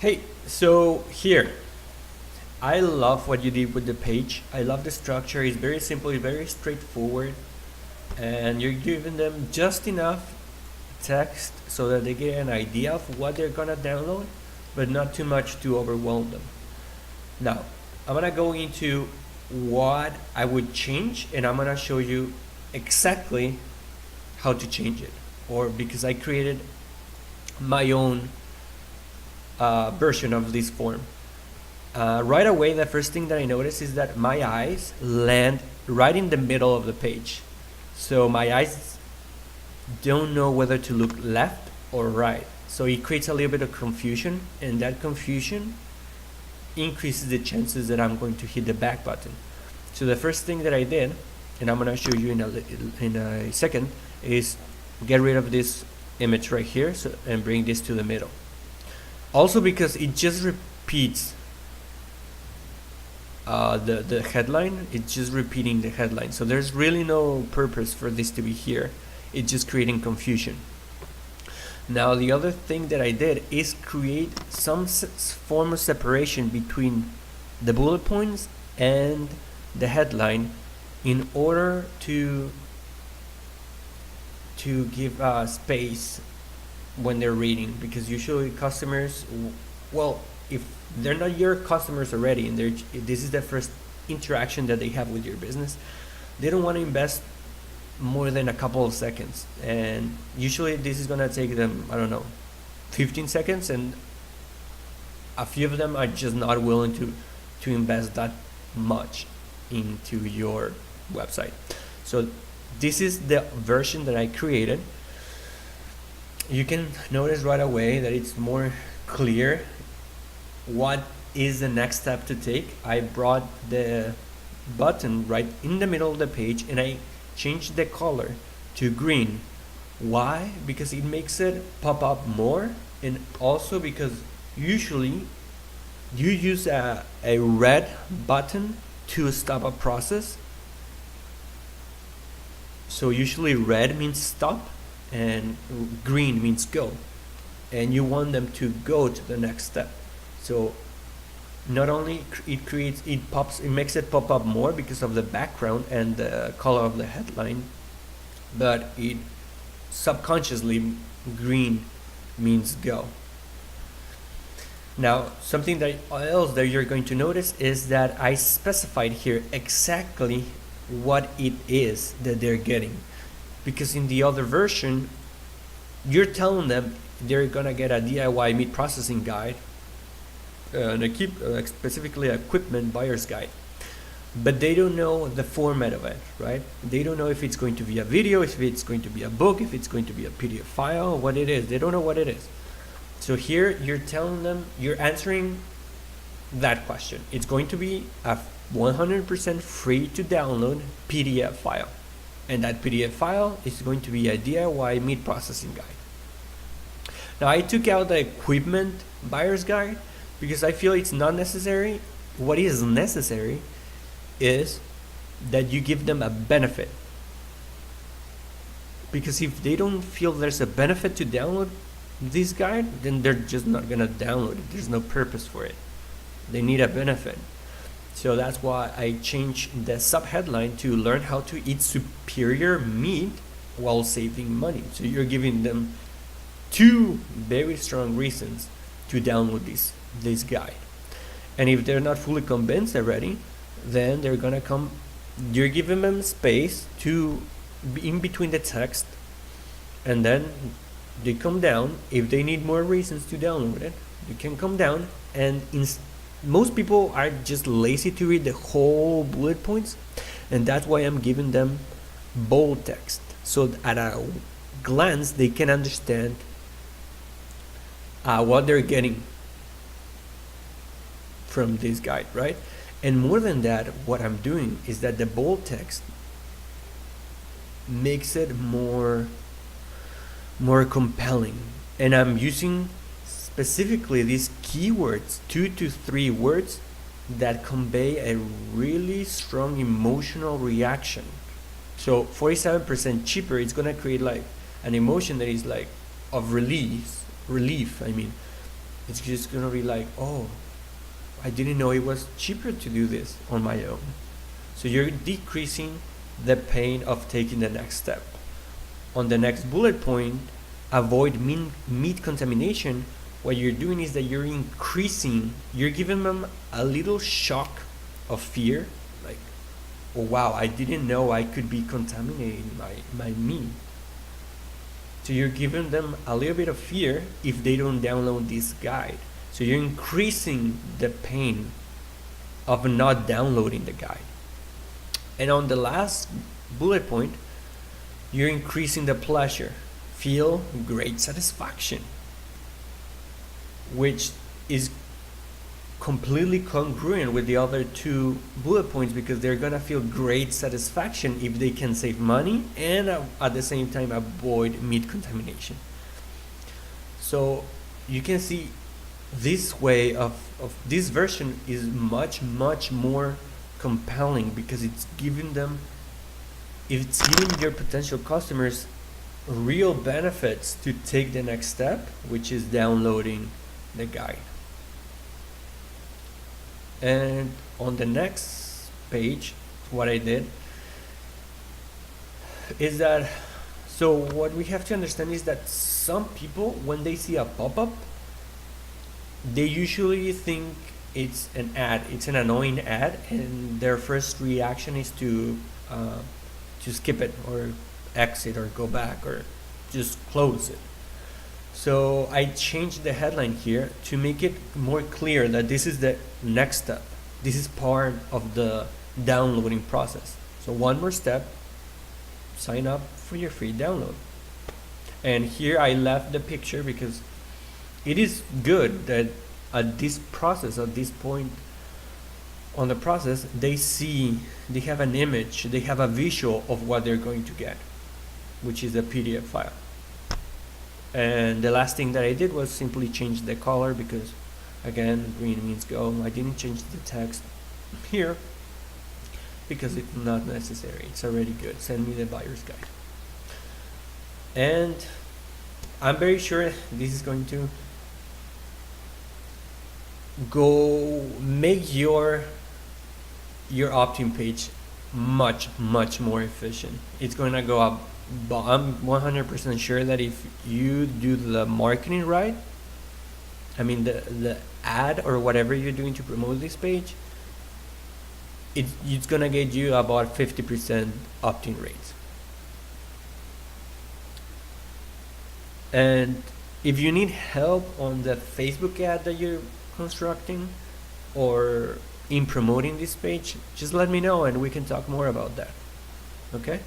Hey, so here, I love what you did with the page. I love the structure. It's very simple, it's very straightforward, and you're giving them just enough text so that they get an idea of what they're gonna download, but not too much to overwhelm them. Now, I'm gonna go into what I would change, and I'm gonna show you exactly how to change it, or because I created my own version of this form. Right away, the first thing that I notice is that my eyes land right in the middle of the page. So my eyes don't know whether to look left or right. So it creates a little bit of confusion, and that confusion increases the chances that I'm going to hit the back button. So the first thing that I did, and I'm going to show you in a second, is get rid of this image right here and bring this to the middle. Also because it just repeats the headline, it's just repeating the headline. So there's really no purpose for this to be here. It's just creating confusion. Now the other thing that I did is create some form of separation between the bullet points and the headline in order to give space when they're reading, because usually customers, well, if they're not your customers already and this is the first interaction that they have with your business, they don't want to invest more than a couple of seconds, and usually this is gonna take them, I don't know, 15 seconds, and a few of them are just not willing to invest that much into your website. So this is the version that I created. You can notice right away that it's more clear what is the next step to take. I brought the button right in the middle of the page and I changed the color to green. Why? Because it makes it pop up more, and also because usually you use a red button to stop a process. So usually red means stop and green means go, and you want them to go to the next step. So not only it makes it pop up more because of the background and the color of the headline, but it subconsciously green means go. Now something else that you're going to notice is that I specified here exactly what it is that they're getting, because in the other version you're telling them they're gonna get a DIY meat processing guide, specifically equipment buyer's guide, but they don't know the format of it, right? They don't know if it's going to be a video, if it's going to be a book, if it's going to be a PDF file, what it is. They don't know what it is. So here you're telling them, you're answering that question. It's going to be a 100% free to download PDF file, and that PDF file is going to be a DIY meat processing guide. Now I took out the equipment buyer's guide because I feel it's not necessary. What is necessary is that you give them a benefit, because if they don't feel there's a benefit to download this guide, then they're just not gonna download it. There's no purpose for it. They need a benefit. So that's why I changed the subheadline to learn how to eat superior meat while saving money. So you're giving them two very strong reasons to download this guide. And if they're not fully convinced already, then they're gonna come, you're giving them space to be in between the text, and then they come down. If they need more reasons to download it, they can come down, and most people are just lazy to read the whole bullet points, and that's why I'm giving them bold text, so at a glance they can understand what they're getting from this guide, right? And more than that, what I'm doing is that the bold text makes it more compelling, and I'm using specifically these keywords, 2 to 3 words that convey a really strong emotional reaction. So 47% cheaper, it's gonna create like an emotion that is like of relief. I mean, it's just gonna be like, oh, I didn't know it was cheaper to do this on my own. So you're decreasing the pain of taking the next step. On the next bullet point, avoid meat contamination. What you're doing is that you're giving them a little shock of fear, like, oh wow, I didn't know I could be contaminating my meat. So you're giving them a little bit of fear if they don't download this guide. So you're increasing the pain of not downloading the guide. And on the last bullet point, you're increasing the pleasure. Feel great satisfaction, which is completely congruent with the other two bullet points, because they're gonna feel great satisfaction if they can save money and at the same time avoid meat contamination. So you can see this way of this version is much more compelling, because it's giving your potential customers real benefits to take the next step, which is downloading the guide. And on the next page, what I did is that, so what we have to understand is that some people, when they see a pop-up, they usually think it's an ad, it's an annoying ad, and their first reaction is to skip it or exit or go back or just close it. So I changed the headline here to make it more clear that this is the next step. This is part of the downloading process. So one more step, sign up for your free download. And here I left the picture because it is good that at this process, at this point on the process, they have an image, they have a visual of what they're going to get, which is a PDF file. And the last thing that I did was simply change the color, because again, green means go. I didn't change the text here because it's not necessary. It's already good. Send me the buyer's guide. And I'm very sure this is going to go make your opt-in page much more efficient. It's going to go up, but I'm 100% sure that if you do the marketing right, I mean the ad or whatever you're doing to promote this page, it's gonna get you about 50% opt-in rates. And if you need help on the Facebook ad that you're constructing or in promoting this page, just let me know and we can talk more about that. Okay?